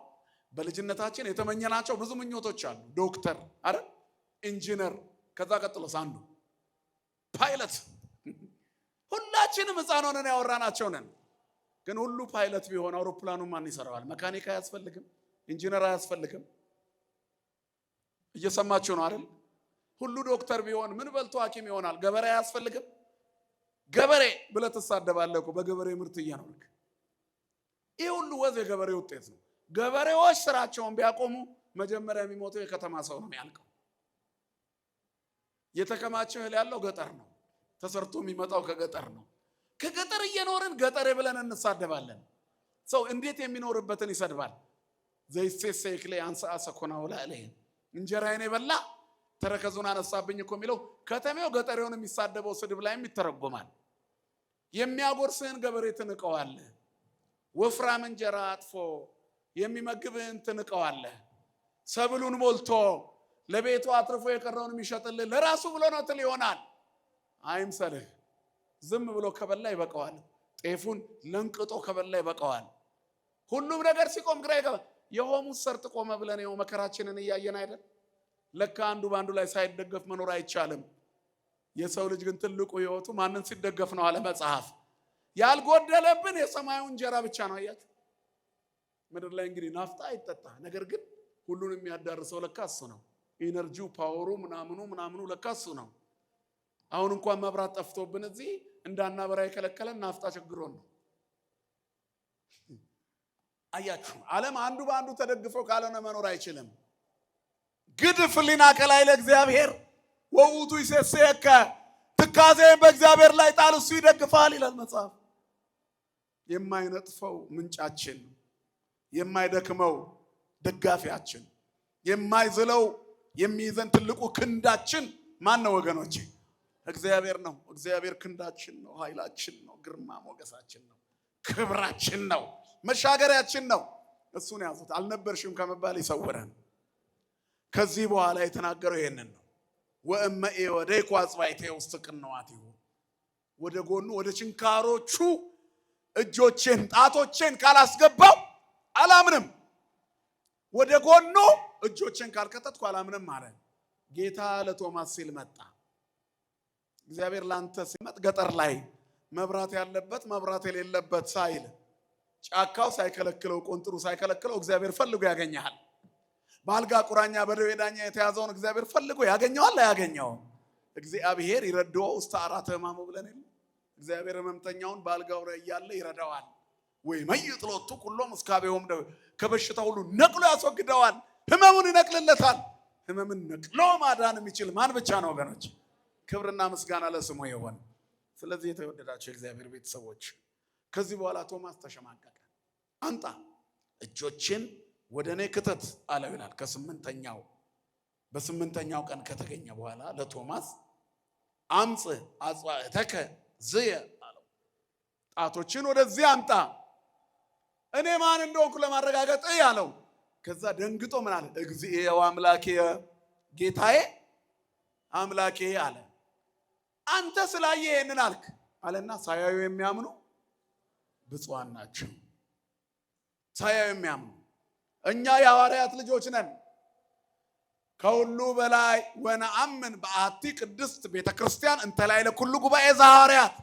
[SPEAKER 1] በልጅነታችን የተመኘናቸው ብዙ ምኞቶች አሉ። ዶክተር አረ ኢንጂነር፣ ከዛ ቀጥሎስ አንዱ ፓይለት። ሁላችንም ሕፃን ሆነን ያወራናቸው ነን። ግን ሁሉ ፓይለት ቢሆን አውሮፕላኑን ማን ይሰራዋል? መካኒክ አያስፈልግም? ኢንጂነር አያስፈልግም? እየሰማችሁ ነው አይደል? ሁሉ ዶክተር ቢሆን ምን በልቶ ሐኪም ይሆናል? ገበሬ አያስፈልግም? ገበሬ ብለህ ትሳደባለህ እኮ በገበሬ ምርት እየኖርክ። ይህ ሁሉ ወዝ የገበሬ ውጤት ነው። ገበሬዎች ስራቸውን ቢያቆሙ መጀመሪያ የሚሞተው የከተማ ሰው ነው የሚያልቀው። የተከማቸው እህል ያለው ገጠር ነው። ተሰርቶ የሚመጣው ከገጠር ነው። ከገጠር እየኖርን ገጠሬ ብለን እንሳደባለን። ሰው እንዴት የሚኖርበትን ይሰድባል። ዘይሴሰይክሌ አንሳ ሰኮናው ላይ እንጀራዬን የበላ ተረከዙን አነሳብኝ እኮ የሚለው ከተሜው ገጠሬውን የሚሳደበው ስድብ ላይም ይተረጎማል። የሚያጎርስህን ገበሬ ትንቀዋለህ። ወፍራም እንጀራ አጥፎ የሚመግብህን ትንቀዋለህ። ሰብሉን ሞልቶ ለቤቱ አትርፎ የቀረውን የሚሸጥልህ ለራሱ ብሎ ነው ትል ይሆናል። አይምሰልህ። ዝም ብሎ ከበላ ይበቃዋል። ጤፉን ለንቅጦ ከበላ ይበቃዋል። ሁሉም ነገር ሲቆም ግራ ይገባ። የሆሙስ ሰርጥ ቆመ ብለን ነው መከራችንን እያየን አይደል? ለካ አንዱ ባንዱ ላይ ሳይደገፍ መኖር አይቻልም። የሰው ልጅ ግን ትልቁ ህይወቱ ማንን ሲደገፍ ነው አለ መጽሐፍ። ያልጎደለብን የሰማዩ እንጀራ ብቻ ነው። አያችሁ ምድር ላይ እንግዲህ ናፍጣ አይጠጣ፣ ነገር ግን ሁሉንም የሚያዳርሰው ለካ እሱ ነው። ኢነርጂው ፓወሩ ምናምኑ ለካ እሱ ነው። አሁን እንኳን መብራት ጠፍቶብን እዚህ እንዳናበራ የከለከለን ናፍጣ ችግሮን ነው። አያችሁ ዓለም አንዱ በአንዱ ተደግፈው ካልሆነ መኖር አይችልም። ግድፍ ሕሊና ከላይ ለእግዚአብሔር ወውቱ ይሴሰየከ ትካዜን በእግዚአብሔር ላይ ጣል እሱ ይደግፋል ይላል መጽሐፍ። የማይነጥፈው ምንጫችን፣ የማይደክመው ደጋፊያችን፣ የማይዝለው የሚይዘን ትልቁ ክንዳችን ማን ነው ወገኖቼ? እግዚአብሔር ነው። እግዚአብሔር ክንዳችን ነው፣ ኃይላችን ነው፣ ግርማ ሞገሳችን ነው፣ ክብራችን ነው፣ መሻገሪያችን ነው። እሱን ያዙት። አልነበርሽም ከመባል ይሰውረን። ከዚህ በኋላ የተናገረው ይሄንን ነው። ወእመኤ ወደይኩ አጽባይቴ ውስጥ ቅንዋቲሁ፣ ወደ ጎኑ ወደ ችንካሮቹ እጆቼን ጣቶቼን ካላስገባው አላምንም። ወደ ጎኑ እጆቼን ካልከተትኩ አላምንም አለ ጌታ ለቶማስ ሲል መጣ። እግዚአብሔር ላንተ ሲመጥ ገጠር ላይ መብራት ያለበት መብራት የሌለበት ሳይል፣ ጫካው ሳይከለክለው ቆንጥሩ ሳይከለክለው እግዚአብሔር ፈልጎ ያገኛል። ባልጋ ቁራኛ በደዌ ዳኛ የተያዘውን እግዚአብሔር ፈልጎ ያገኘዋል። አያገኘውም? እግዚአብሔር ይረዳው ውስጥ አራት ህማሙ ብለን የለ እግዚአብሔር ህመምተኛውን ባልጋው ላይ ያለ ይረዳዋል። ወይ መይጥሎቱ ሁሉም እስካቤውም ደዌ ከበሽታ ሁሉ ነቅሎ ያስወግደዋል። ህመሙን ይነቅልለታል። ህመምን ነቅሎ ማዳን የሚችል ማን ብቻ ነው ወገኖች? ክብርና ምስጋና ለስሙ ይሁን። ስለዚህ የተወደዳችሁ የእግዚአብሔር ቤተሰቦች ከዚህ በኋላ ቶማስ ተሸማቀቀ። አንጣ እጆችን ወደ እኔ ክተት አለው ይላል። በስምንተኛው ቀን ከተገኘ በኋላ ለቶማስ አምጽ አጽዋዕተከ ዝየ አለው። ጣቶችን ወደዚህ አምጣ እኔ ማን እንደሆንኩ ለማረጋገጥ ያለው። ከዛ ደንግጦ ምን አለ? እግዚእ ወአምላኬ ጌታዬ አምላኬ አለ። አንተ ስላየ ይሄንን አልክ አለና ሳያዩ የሚያምኑ ብፁዓን ናቸው። ሳያዩ የሚያምኑ እኛ የሐዋርያት ልጆች ነን። ከሁሉ በላይ ወነአምን በአቲ ቅድስት ቤተክርስቲያን እንተ ላዕለ ኩሉ ጉባኤ ዘሐዋርያት፣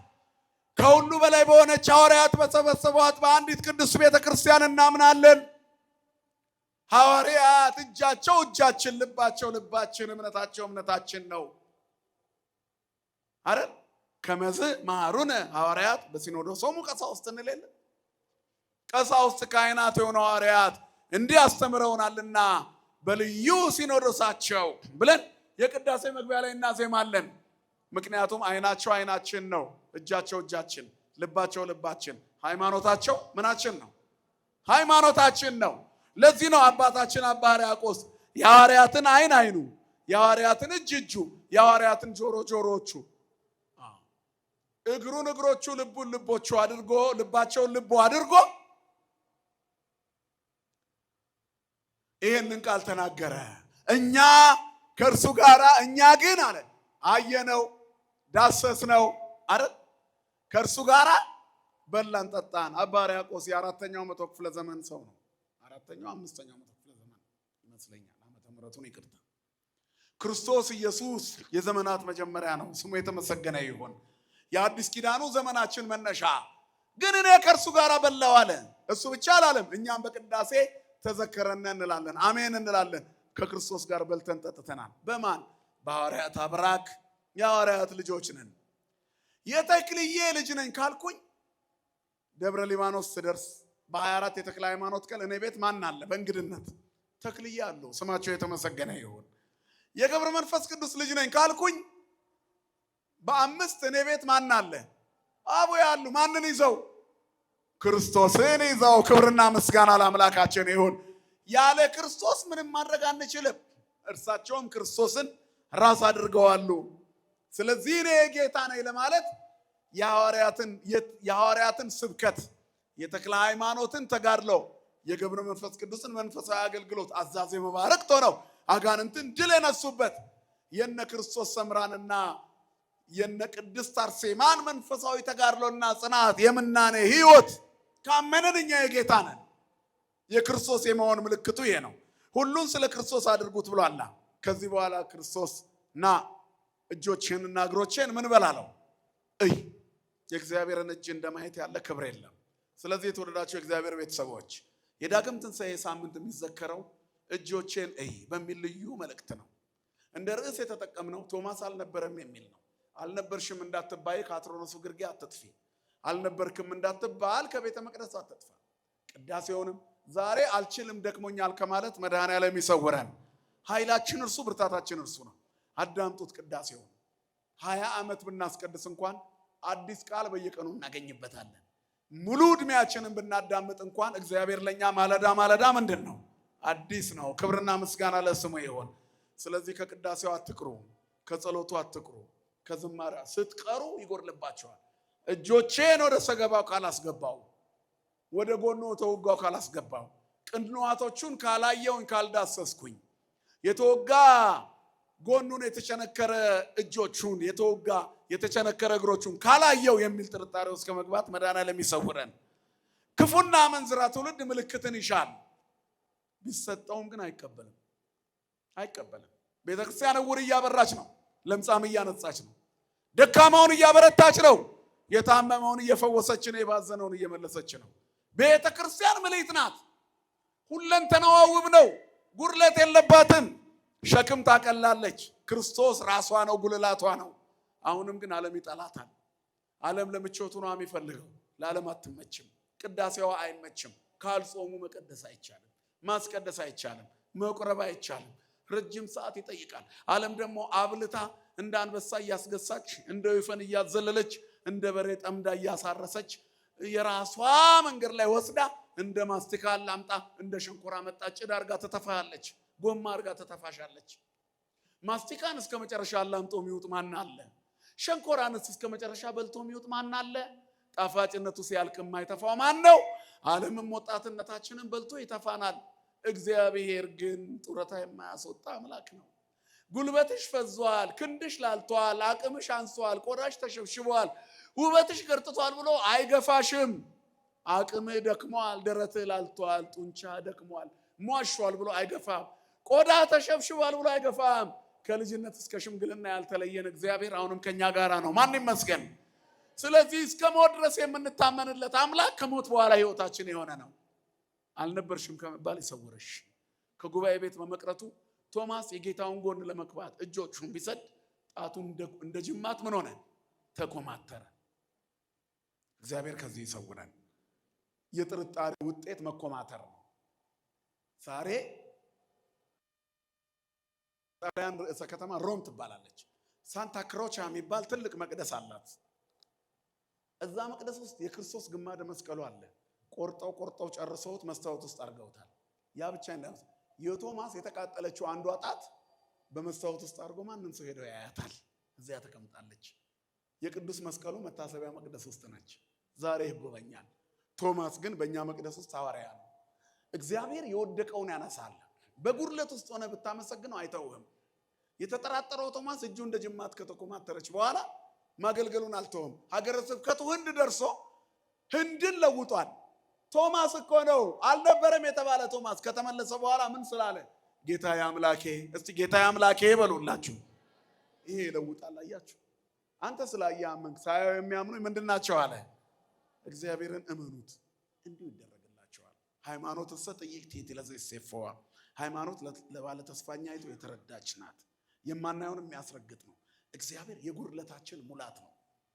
[SPEAKER 1] ከሁሉ በላይ በሆነች ሐዋርያት በሰበሰቧት በአንዲት ቅድስት ቤተክርስቲያን እናምናለን። ሐዋርያት እጃቸው እጃችን፣ ልባቸው ልባችን፣ እምነታቸው እምነታችን ነው አይደል? ከመዝ ማሩነ ሐዋርያት በሲኖዶሶሙ ቀሳውስት እንለለ ቀሳውስት ካህናት የሆኑ ሐዋርያት እንዲህ አስተምረውናልና በልዩ ሲኖዶሳቸው ብለን የቅዳሴ መግቢያ ላይ እናዜማለን። ምክንያቱም አይናቸው አይናችን ነው፣ እጃቸው እጃችን፣ ልባቸው ልባችን፣ ሃይማኖታቸው ምናችን ነው? ሃይማኖታችን ነው። ለዚህ ነው አባታችን አባ ሕርያቆስ የሐዋርያትን አይን አይኑ፣ የሐዋርያትን እጅ እጁ፣ የሐዋርያትን ጆሮ ጆሮቹ፣ እግሩን እግሮቹ፣ ልቡን ልቦቹ አድርጎ ልባቸውን ልቦ አድርጎ ይሄንን ቃል ተናገረ። እኛ ከእርሱ ጋር እኛ ግን አለ አየነው ዳሰስነው አይደል? ከእርሱ ጋር በላን ጠጣን። አባ ሕርያቆስ የአራተኛው መቶ ክፍለ ዘመን ሰው ነው። አራተኛው አምስተኛው መቶ ክፍለ ዘመን ይመስለኛል። ዓመተ ምሕረቱን ይቅርታ። ክርስቶስ ኢየሱስ የዘመናት መጀመሪያ ነው። ስሙ የተመሰገነ ይሁን። የአዲስ ኪዳኑ ዘመናችን መነሻ ግን እኔ ከእርሱ ጋር በላው አለ። እሱ ብቻ አላለም። እኛም በቅዳሴ ተዘከረነ እንላለን፣ አሜን እንላለን። ከክርስቶስ ጋር በልተን ጠጥተናል። በማን? በሐዋርያት አብራክ የሐዋርያት ልጆች ነን። የተክልዬ ልጅ ነኝ ካልኩኝ ደብረ ሊባኖስ ስደርስ በ24 የተክለ ሃይማኖት ቀን እኔ ቤት ማን አለ? በእንግድነት ተክልዬ አለው። ስማቸው የተመሰገነ ይሁን። የገብረ መንፈስ ቅዱስ ልጅ ነኝ ካልኩኝ በ5 እኔ ቤት ማን አለ? አቡ ያሉ። ማንን ይዘው? ክርስቶስን ይዘው። ክብርና ምስጋና ለአምላካችን ይሁን። ያለ ክርስቶስ ምንም ማድረግ አንችልም። እርሳቸውም ክርስቶስን ራስ አድርገዋሉ። ስለዚህ እኔ ጌታ ነኝ ለማለት የሐዋርያትን ስብከት፣ የተክለ ሃይማኖትን ተጋድሎ፣ የገብረ መንፈስ ቅዱስን መንፈሳዊ አገልግሎት አዛዜ መባረክት ሆነው አጋንንትን ድል የነሱበት የነ ክርስቶስ ሰምራንና የነ ቅድስት አርሴማን መንፈሳዊ ተጋድሎና ጽናት የምናኔ ህይወት ካመንን እኛ የጌታ ነን። የክርስቶስ የመሆን ምልክቱ ይሄ ነው። ሁሉን ስለ ክርስቶስ አድርጉት ብሏል። ከዚህ በኋላ ክርስቶስ ና እጆችህንና እግሮችህን ምን በላለው? እይ የእግዚአብሔርን እጅ እንደማየት ያለ ክብር የለም። ስለዚህ የተወደዳችሁ የእግዚአብሔር ቤተሰቦች የዳግም ትንሣኤ ሳምንት የሚዘከረው እጆቼን እይ በሚል ልዩ መልእክት ነው። እንደ ርዕስ የተጠቀምነው ቶማስ አልነበረም የሚል ነው። አልነበርሽም እንዳትባይ ከአትሮኖሱ ግርጌ አትጥፊ፣ አልነበርክም እንዳትባል ከቤተ መቅደስ አትጥፋ። ቅዳሴውንም ዛሬ አልችልም ደክሞኛል ከማለት መድኃኔዓለም ይሰውረን። ኃይላችን እርሱ፣ ብርታታችን እርሱ ነው። አዳምጡት ቅዳሴውን። 20 ዓመት ብናስቀድስ እንኳን አዲስ ቃል በየቀኑ እናገኝበታለን። ሙሉ ዕድሜያችንን ብናዳምጥ እንኳን እግዚአብሔር ለኛ ማለዳ ማለዳ ምንድን ነው? አዲስ ነው። ክብርና ምስጋና ለስሙ ይሁን። ስለዚህ ከቅዳሴው አትቅሩ፣ ከጸሎቱ አትቅሩ፣ ከዝማሬ ስትቀሩ ይጎርልባቸዋል። እጆቼን ወደ ሰገባው ካላስገባው፣ ወደ ጎኑ ተወጋው ካላስገባው፣ ቅንዋቶቹን ካላየውኝ ካልዳሰስኩኝ፣ የተወጋ ጎኑን የተቸነከረ እጆቹን የተወጋ የተቸነከረ እግሮቹን ካላየው የሚል ጥርጣሬ ውስጥ ከመግባት መድኃኔዓለም ይሰውረን። ክፉና አመንዝራ ትውልድ ምልክትን ይሻል፣ ቢሰጠውም ግን አይቀበልም። ቤተክርስቲያን ዕውር እያበራች ነው፣ ለምጻም እያነጻች ነው፣ ደካማውን እያበረታች ነው፣ የታመመውን እየፈወሰች ነው፣ የባዘነውን እየመለሰች ነው። ቤተክርስቲያን ምልዕት ናት፣ ሁለንተናዋ ውብ ነው፣ ጉድለት የለባትም፣ ሸክም ታቀላለች። ክርስቶስ ራሷ ነው፣ ጉልላቷ ነው። አሁንም ግን ዓለም ይጠላታል። ዓለም ለምቾቱ ነው የሚፈልገው፣ ለዓለም አትመችም። ቅዳሴዋ አይመችም። ካልጾሙ መቀደስ አይቻልም፣ ማስቀደስ አይቻልም፣ መቁረብ አይቻልም። ረጅም ሰዓት ይጠይቃል። ዓለም ደግሞ አብልታ እንደ አንበሳ እያስገሳች፣ እንደ ወይፈን እያዘለለች፣ እንደ በሬ ጠምዳ እያሳረሰች፣ የራሷ መንገድ ላይ ወስዳ እንደ ማስቲካ ላምጣ እንደ ሸንኮራ መጣ ጭድ አርጋ ተተፋለች፣ ጎማ አርጋ ተተፋሻለች። ማስቲካን እስከ መጨረሻ አላምጦ የሚውጥ ማን አለ? ሸንኮራንስ እስከ መጨረሻ በልቶ የሚውጥ ማን አለ? ጣፋጭነቱ ሲያልቅ የማይተፋው ማን ነው? ዓለምም ወጣትነታችንን በልቶ ይተፋናል። እግዚአብሔር ግን ጡረታ የማያስወጣ አምላክ ነው። ጉልበትሽ ፈዟል፣ ክንድሽ ላልቷል፣ አቅምሽ አንሷል፣ ቆዳሽ ተሸብሽቧል፣ ውበትሽ ገርጥቷል ብሎ አይገፋሽም። አቅምህ ደክሟል፣ ደረትህ ላልቷል፣ ጡንቻ ደክሟል፣ ሟሿል ብሎ አይገፋም። ቆዳ ተሸብሽቧል ብሎ አይገፋም። ከልጅነት እስከ ሽምግልና ያልተለየን እግዚአብሔር አሁንም ከኛ ጋራ ነው። ማን ይመስገን። ስለዚህ እስከ ሞት ድረስ የምንታመንለት አምላክ ከሞት በኋላ ህይወታችን የሆነ ነው። አልነበርሽም ከመባል ይሰውርሽ። ከጉባኤ ቤት በመቅረቱ ቶማስ የጌታውን ጎን ለመክባት እጆቹን ቢሰድ ጣቱ እንደ ጅማት ምን ሆነ? ተኮማተረ። እግዚአብሔር ከዚህ ይሰውረን። የጥርጣሬ ውጤት መኮማተር ነው። ዛሬ ጣሊያን ርዕሰ ከተማ ሮም ትባላለች። ሳንታ ክሮቻ የሚባል ትልቅ መቅደስ አላት። እዛ መቅደስ ውስጥ የክርስቶስ ግማደ መስቀሉ አለ። ቆርጠው ጨርሰውት መስታወት ውስጥ አድርገውታል። ያ ብቻ እንዳይሆን የቶማስ የተቃጠለችው አንዷ ጣት በመስታወት ውስጥ አድርጎ ማንም ሰው ሄደው ያያታል። እዚያ ተቀምጣለች። የቅዱስ መስቀሉ መታሰቢያ መቅደስ ውስጥ ነች። ዛሬ ይጎበኛል። ቶማስ ግን በእኛ መቅደስ ውስጥ ሐዋርያ ነው። እግዚአብሔር የወደቀውን ያነሳል። በጉድለት ውስጥ ሆነ ብታመሰግነው አይተውህም። የተጠራጠረው ቶማስ እጁ እንደ ጅማት ከተኮማተረች በኋላ ማገልገሉን አልተውም። ሀገረ ስብከቱ ህንድ ደርሶ ህንድን ለውጧል። ቶማስ እኮ ነው አልነበረም የተባለ ቶማስ ከተመለሰ በኋላ ምን ስላለ? ጌታዬ አምላኬ። እስቲ ጌታዬ አምላኬ በሉላችሁ። ይሄ ይለውጣል። አያችሁ፣ አንተ ስላየህ አመንክ፣ ሳያዩ የሚያምኑ ምንድናቸው አለ? እግዚአብሔርን እመኑት፣ እንዲሁ ይደረግላቸዋል። ሃይማኖት ሰጥይክት ለዘይሴፈዋ ሃይማኖት ለባለ ተስፋኛይቱ የተረዳች ናት። የማናየውን የሚያስረግጥ ነው። እግዚአብሔር የጉድለታችን ሙላት ነው።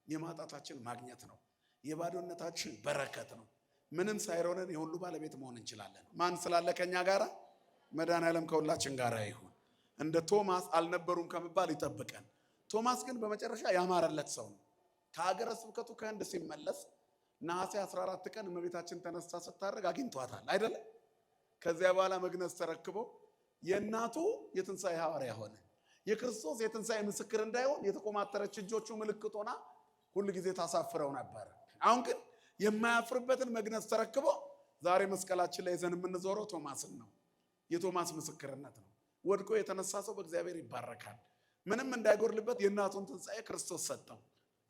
[SPEAKER 1] የማጣታችን ማግኘት ነው። የባዶነታችን በረከት ነው። ምንም ሳይሮነን የሁሉ ባለቤት መሆን እንችላለን። ማን ስላለ ከኛ ጋራ? መድኃኔዓለም ከሁላችን ጋራ ይሁን። እንደ ቶማስ አልነበሩም ከመባል ይጠብቀን። ቶማስ ግን በመጨረሻ ያማረለት ሰው ነው። ከሀገረ ስብከቱ ከህንድ ሲመለስ ነሐሴ 14 ቀን እመቤታችን ተነስታ ስታደርግ አግኝቷታል አይደለም? ከዚያ በኋላ መግነዝ ተረክቦ የእናቱ የትንሣኤ ሐዋርያ ሆነ። የክርስቶስ የትንሣኤ ምስክር እንዳይሆን የተቆማተረች እጆቹ ምልክት ሆና ሁሉ ጊዜ ታሳፍረው ነበር። አሁን ግን የማያፍርበትን መግነዝ ተረክቦ ዛሬ መስቀላችን ላይ ይዘን የምንዞረው ቶማስን ነው። የቶማስ ምስክርነት ነው። ወድቆ የተነሳ ሰው በእግዚአብሔር ይባረካል። ምንም እንዳይጎርልበት የእናቱን ትንሣኤ ክርስቶስ ሰጠው።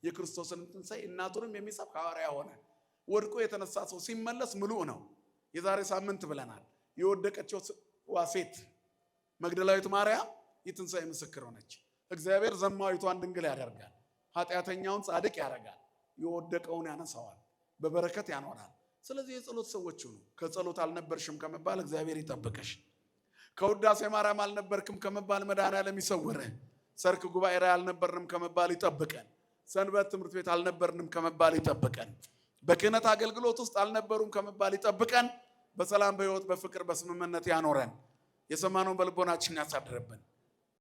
[SPEAKER 1] የክርስቶስን ትንሣኤ እናቱንም የሚሰብክ ሐዋርያ ሆነ። ወድቆ የተነሳ ሰው ሲመለስ ምሉእ ነው። የዛሬ ሳምንት ብለናል። የወደቀችው ሴት መግደላዊት ማርያም የትንሣኤ ምስክር ሆነች። እግዚአብሔር ዘማዊቷን ድንግል ያደርጋል፣ ኃጢአተኛውን ጻድቅ ያደርጋል። የወደቀውን ያነሳዋል፣ በበረከት ያኖራል። ስለዚህ የጸሎት ሰዎች ሁኑ። ከጸሎት አልነበርሽም ከመባል እግዚአብሔር ይጠብቅሽ። ከውዳሴ ማርያም አልነበርክም ከመባል መድኃኔዓለም ይሰውርህ። ሰርክ ጉባኤ ላይ አልነበርንም ከመባል ይጠብቀን። ሰንበት ትምህርት ቤት አልነበርንም ከመባል ይጠብቀን። በክህነት አገልግሎት ውስጥ አልነበሩም ከመባል ይጠብቀን። በሰላም በሕይወት በፍቅር በስምምነት ያኖረን። የሰማነውን በልቦናችን ያሳድርብን።